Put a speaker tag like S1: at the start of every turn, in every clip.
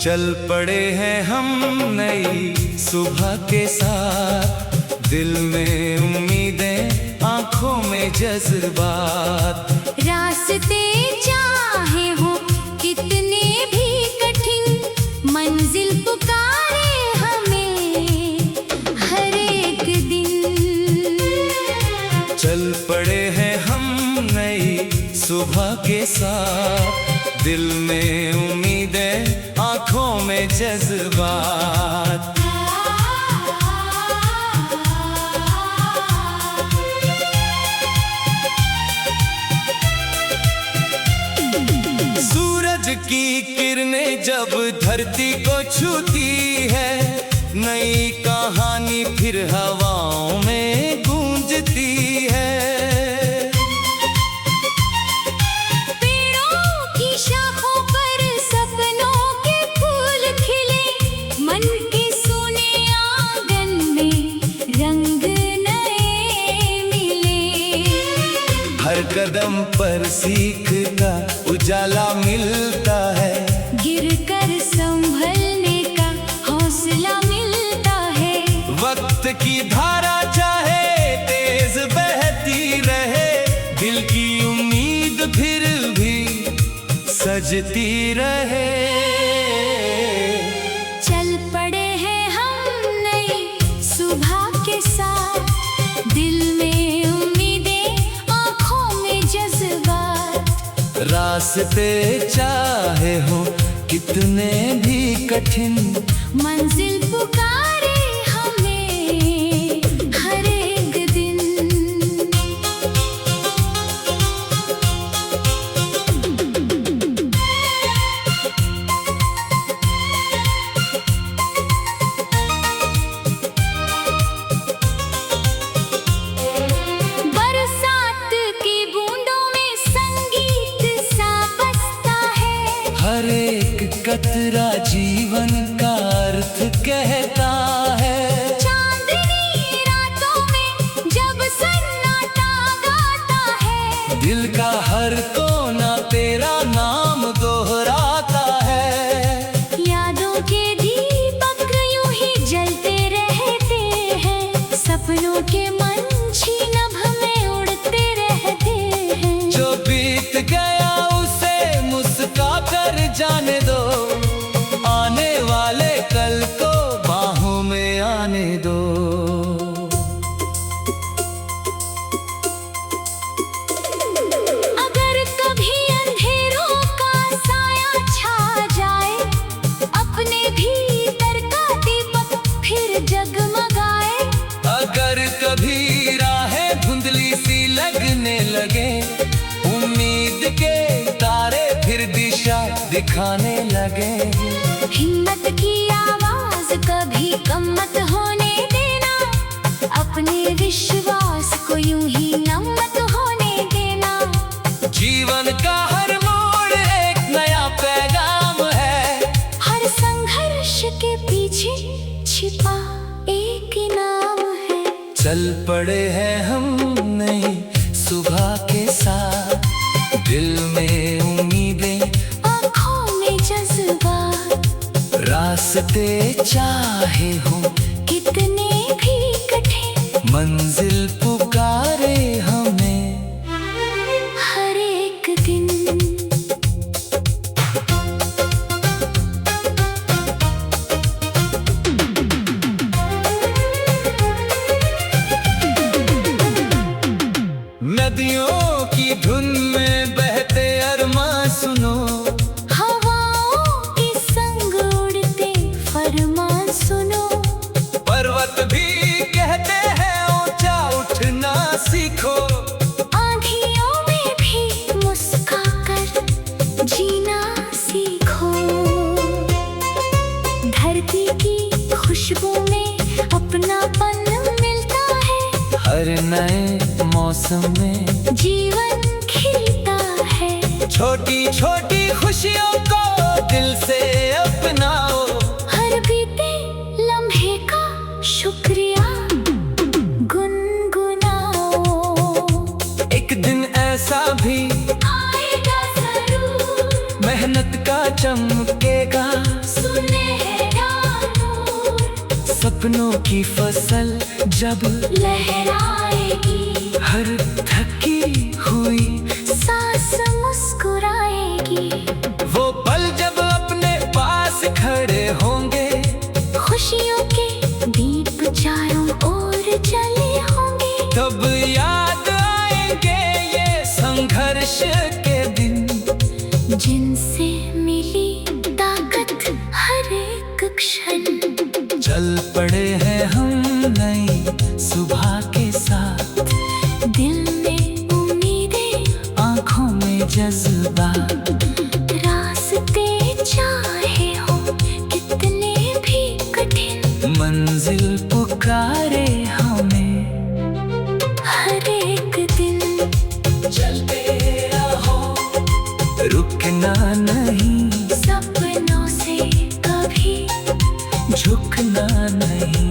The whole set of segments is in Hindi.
S1: चल पड़े हैं हम नई सुबह के साथ, दिल में उम्मीदें आंखों में जज्बात।
S2: रास्ते चाहे हो कितने भी कठिन, मंजिल पुकारे हमें हर एक दिन।
S1: चल पड़े हैं हम नई सुबह के साथ, दिल में उम्मीदें आंखों में जज्बात। सूरज की किरणें जब धरती को छूती है, नई कहानी फिर हवाओं में गूंजती है। हर कदम पर सीख का उजाला मिलता है,
S2: गिरकर संभलने का हौसला मिलता है।
S1: वक्त की धारा चाहे तेज बहती रहे, दिल की उम्मीद फिर भी सजती रहे।
S2: चल पड़े हैं हम नई सुबह के साथ, दिल में
S1: रास्ते चाहे हो कितने भी कठिन,
S2: मंजिल पुकारे हमें हर एक दिन।
S1: हर एक कतरा जीवन का अर्थ कहता है।
S2: चांदनी रातों में जब सन्नाटा गाता है,
S1: दिल का हर कोना तेरा नाम दोहराता है।
S2: यादों के दीपक यूं ही जलते रहते हैं, सपनों के मंछी नभ में उड़ते रहते हैं।
S1: जो बीत गया उसे मुस्का कर जाने दो, आने वाले कल को बाहों में आने दो।
S2: अगर कभी अंधेरों का साया छा जाए, अपने भीतर का दीपक फिर जगमगाए।
S1: अगर कभी राहें धुंधली सी लगने लगे, उम्मीद के तारे फिर दिशा दिखाने लगे।
S2: हिम्मत की आवाज कभी कम मत होने देना, अपने विश्वास को यूं ही नम मत होने देना।
S1: जीवन का हर मोड़ एक नया पैगाम है,
S2: हर संघर्ष के पीछे छिपा एक इनाम है।
S1: चल पड़े हैं हम नई सुबह के साथ, दिल में उम्मीदें
S2: आंखों में जज्बात।
S1: रास्ते चाहे हो
S2: कितने भी कठिन,
S1: मंजिल पुकारे हमें
S2: हर एक दिन।
S1: नदियों की धुन में बहते अरमां सुनो,
S2: हवाओं के संग उड़ते फरमान सुनो।
S1: पर्वत भी कहते हैं ऊंचा उठना सीखो,
S2: आंधियों में भी मुस्का कर जीना सीखो। धरती की खुशबू में अपनापन मिलता है,
S1: हर नए मौसम में
S2: जीवन खिलता है।
S1: छोटी छोटी खुशियों को दिल से अपनाओ,
S2: हर बीते लम्हे का शुक्रिया गुनगुनाओ।
S1: एक दिन ऐसा भी
S2: आएगा जरूर,
S1: मेहनत का चमकेगा। सपनों की फसल जब
S2: लहराएगी,
S1: हर थकी हुई
S2: सांस मुस्कुराएगी।
S1: वो पल जब अपने पास खड़े होंगे,
S2: खुशियों के दीप चारों ओर जले होंगे।
S1: तब याद आएंगे ये संघर्ष के दिन,
S2: जिनसे मिली ताकत हर एक क्षण।
S1: चल पड़े हैं हम नई सुबह के साथ,
S2: दिल में उम्मीदें,
S1: आंखों में जज्बा।
S2: रास्ते चाहे हो कितने भी कठिन,
S1: मंजिल पुकारे हमें
S2: हर एक दिन।
S1: चलते रहो, रुकना नहीं,
S2: सपनों से कभी
S1: झुकना नहीं।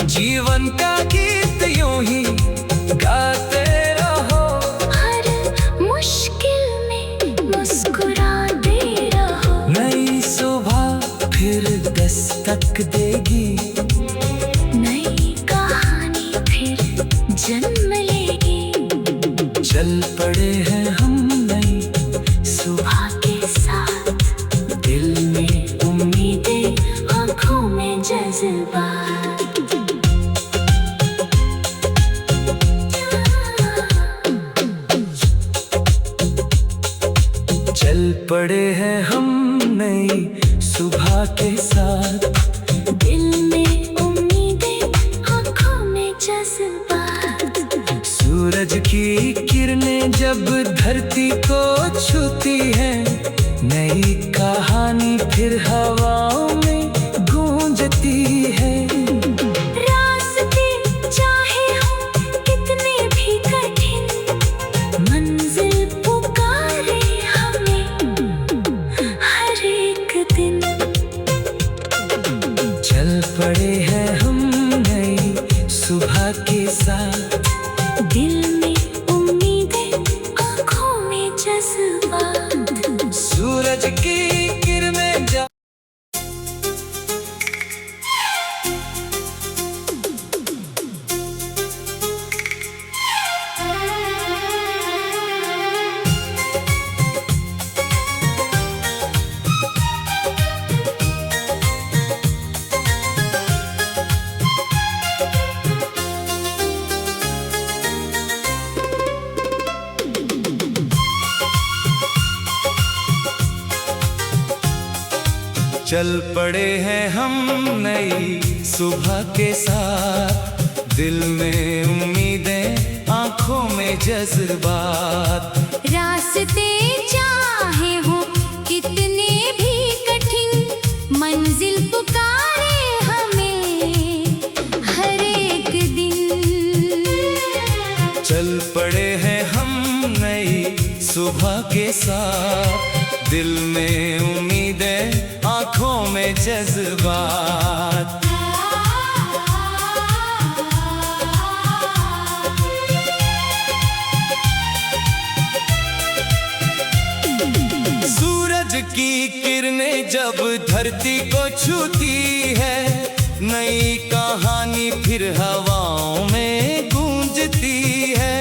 S1: जीवन का गीत यूं ही गाते रहो,
S2: हर मुश्किल में मुस्कुराते रहो।
S1: नई सुबह फिर दस्तक देगी,
S2: नई कहानी फिर जन्म लेगी।
S1: चल पड़े हैं हम नई सुबह
S2: के साथ,
S1: दिल में
S2: उम्मीदें, आँखों में जज्बा।
S1: चल पड़े हैं हम नई सुबह के साथ,
S2: दिल में उम्मीदें, आँखों में जज्बा।
S1: सूरज की किरणें जब धरती को छूती है, नई कहानी फिर हवाओं में गूंजती है।
S2: रास्ते चाहे हो कितने भी कठिन, मंजिल पुकारे हमें हर एक दिन।
S1: चल पड़े हैं हम नई सुबह के साथ,
S2: दिल में उम्मीदें, आँखों में जज्बा।
S1: सूरज की किरणें जब चल पड़े हैं हम नई सुबह के साथ, दिल में उम्मीदें, आंखों में जज्बात।
S2: रास्ते चाहे हो कितने भी कठिन, मंजिल पुकारे हमें हर एक दिन।
S1: चल पड़े हैं हम नई सुबह के साथ, दिल में उम्मीदें, आंखों में जज्बात। सूरज की किरणें जब धरती को छूती है, नई कहानी फिर हवाओं में गूंजती है।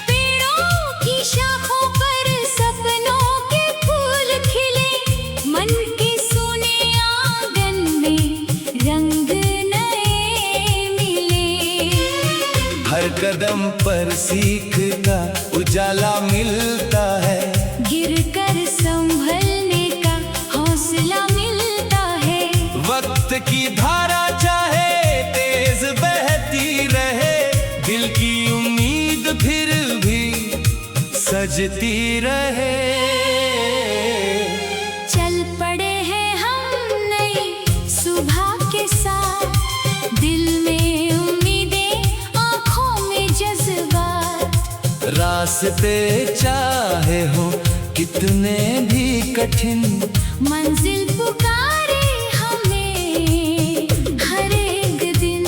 S2: पेड़ों की शाखों पर सपनों के फूल खिले, मन के सोने आंगन में रंग नए मिले।
S1: हर कदम पर सीख का उजाला मिलता है,
S2: गिरकर संभलने का हौसला मिलता है।
S1: वक्त की धारा चाहे तेज बहती रहे, दिल की उम्मीद फिर भी सजती रहे।
S2: चल पड़े हैं हम नई सुबह के साथ, दिल में उम्मीदें, आँखों में जज्बात।
S1: रास्ते चाहे हो कितने भी कठिन,
S2: मंजिल पुकारे हमें हर एक दिन।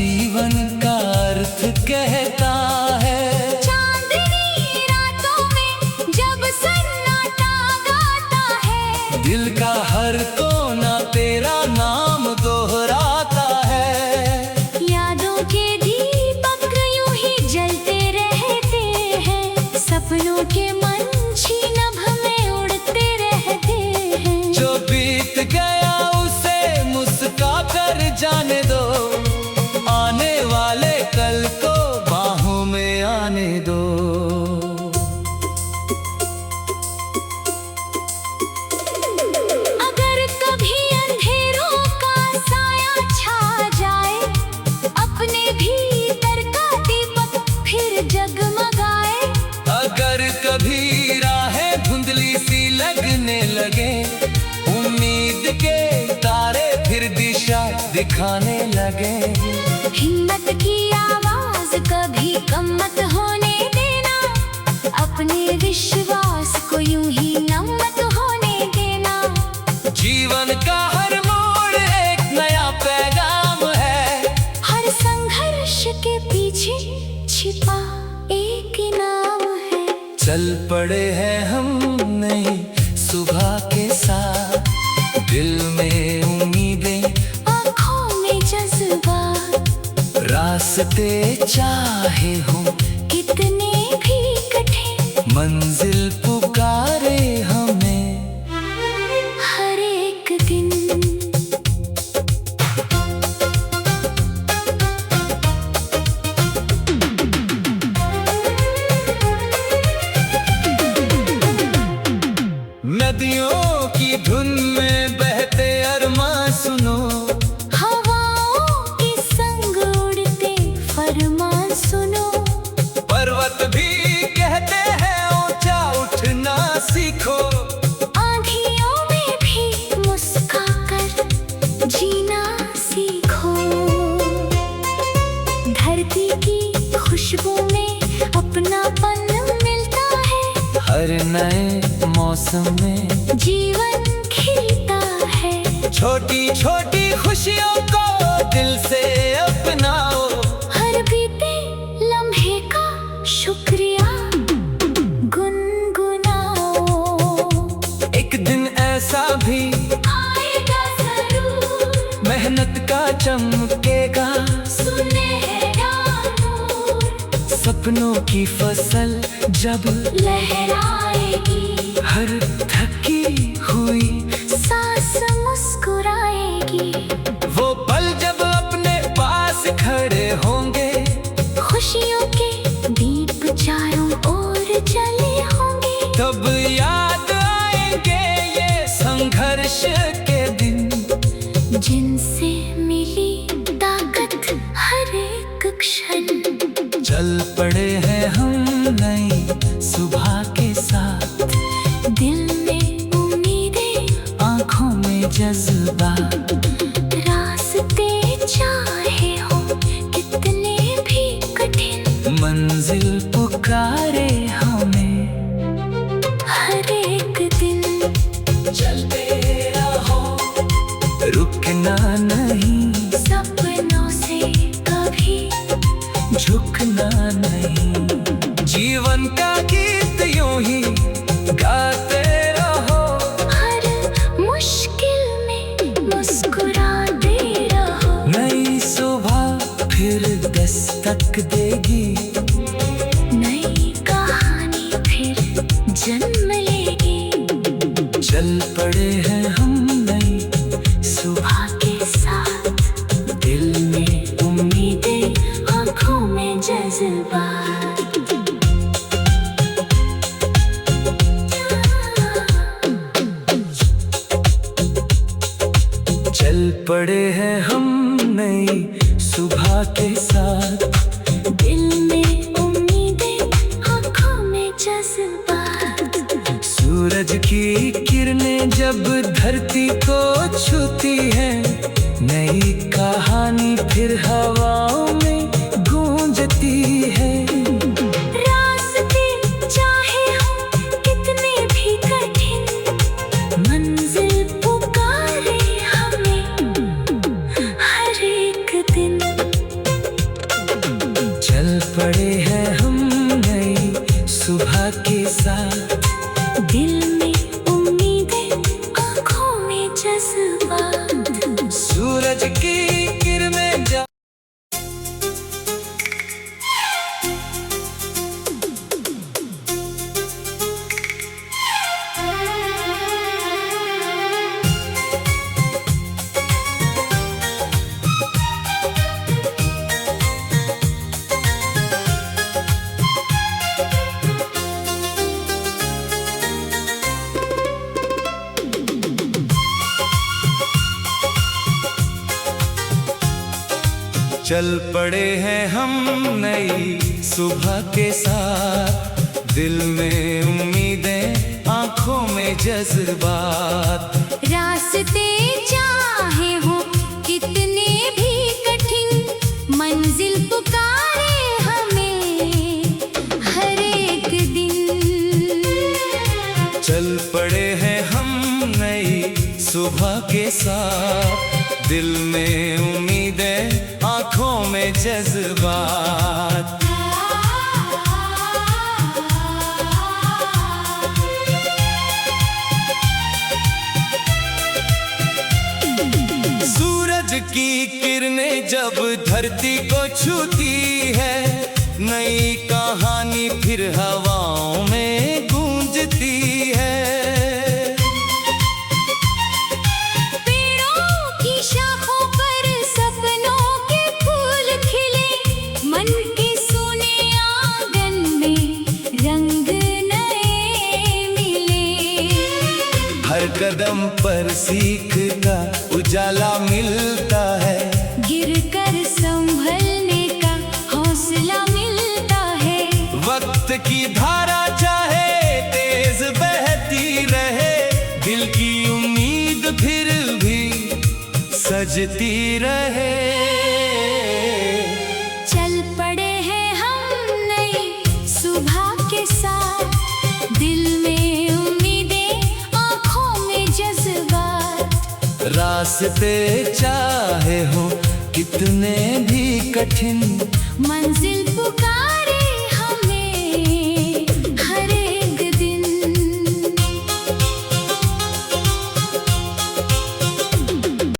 S1: जीवन का अर्थ कहता है।
S2: चांदनी रातों में जब सन्नाटा गाता है,
S1: दिल का हर कोना तेरा नाम दोहराता है।
S2: यादों के दीपक यूं ही जलते रहते हैं, सपनों के मंछी नभ में उड़ते रहते हैं।
S1: जो बीत गया उसे मुस्का कर जाने दो, आने वाले कल को बाहों में आने दो।
S2: अगर कभी अंधेरों का साया छा जाए, अपने भीतर का दीपक फिर जगमगाए।
S1: अगर कभी राहें धुंधली सी लगने लगे, उम्मीद के तारे फिर दिशा दिखाने लगे।
S2: हिम्मत की आवाज कभी कम मत होने देना, अपने विश्वास को यूं ही नम मत होने देना।
S1: जीवन का हर मोड़ एक नया पैगाम है,
S2: हर संघर्ष के पीछे छिपा एक इनाम है।
S1: चल पड़े हैं हम नई सुबह के साथ, दिल में उम्मीदें,
S2: आँखों में जज्बात।
S1: रास्ते चाहे हो
S2: कितने भी कठिन,
S1: मंजिल पुकारे हमें
S2: हर एक दिन।
S1: नदियों की धुन में बहते अरमां सुनो,
S2: हवाओं के संग उड़ते फरमान सुनो।
S1: पर्वत भी कहते हैं ऊंचा उठना सीखो।
S2: आँधियों में भी मुस्का कर जीना सीखो। धरती की खुशबू में अपनापन मिलता है,
S1: हर नए मौसम में
S2: जीवन खिलता है।
S1: छोटी छोटी खुशियों को दिल से अपनाओ,
S2: हर बीते लम्हे का शुक्रिया गुनगुनाओ।
S1: एक दिन ऐसा भी
S2: आएगा जरूर,
S1: मेहनत का चमकेगा,
S2: सुनहरा नूर।
S1: सपनों की फसल जब
S2: लहराएगी,
S1: हर थकी हुई
S2: सांस मुस्कुराएगी।
S1: वो पल जब अपने पास खड़े होंगे,
S2: खुशियों के दीप चारों ओर जले होंगे।
S1: तब याद आएंगे ये संघर्ष के दिन,
S2: जिनसे मिली ताकत हर एक क्षण।
S1: चल पड़े हैं हम नई सुबह के साथ,
S2: दिल में उम्मीदें,
S1: आँखों में जज्बा।
S2: रास्ते चाहे हो कितने भी कठिन,
S1: मंजिल पुकारे हमें
S2: हर एक दिन।
S1: चलते रहो, रुकना नहीं,
S2: सपनों से कभी
S1: झुकना नहीं। जीवन का गीत यूं ही गाते रहो,
S2: हर मुश्किल में मुस्कुराते रहो।
S1: नई सुबह फिर दस्तक देगी,
S2: नई कहानी फिर जन्म लेगी।
S1: चल पड़े हैं हम नई सुबह
S2: के साथ,
S1: दिल में
S2: उम्मीदें, आँखों में जज्बात।
S1: चल पड़े हैं हम नई सुबह के साथ,
S2: दिल में उम्मीदें, आँखों में जज्बात।
S1: सूरज की किरणें जब धरती को छूती है, नई कहानी फिर हवाओं में गूंजती है।
S2: रास्ते चाहे हो कितने भी कठिन, मंजिल पुकारे हमें हर एक दिन।
S1: पड़े हैं हम नई सुबह के साथ,
S2: दिल में उम्मीदें, आँखों में जज्बात।
S1: सूरज की किरणें जा चल पड़े हैं हम नई सुबह के साथ, दिल में उम्मीदें, आँखों में जज्बात।
S2: रास्ते चाहे हो कितने भी कठिन, मंजिल पुकारे हमें हर एक दिन।
S1: चल पड़े हैं हम नई सुबह के साथ, दिल में उम्मीदें, आँखों में जज्बात। सूरज की किरणें जब धरती को छूती है, नई कहानी फिर हवाओं में गूंजती है। हर कदम पर सीख का उजाला मिलता है,
S2: गिरकर संभलने का हौसला मिलता है।
S1: वक्त की धारा चाहे तेज बहती रहे, दिल की उम्मीद फिर भी सजती रहे।
S2: चल पड़े हैं हम नई सुबह के साथ, दिल में उम्मीदें, आँखों में जज्बात।
S1: रास्ते चाहे हो कितने भी कठिन,
S2: मंजिल पुकार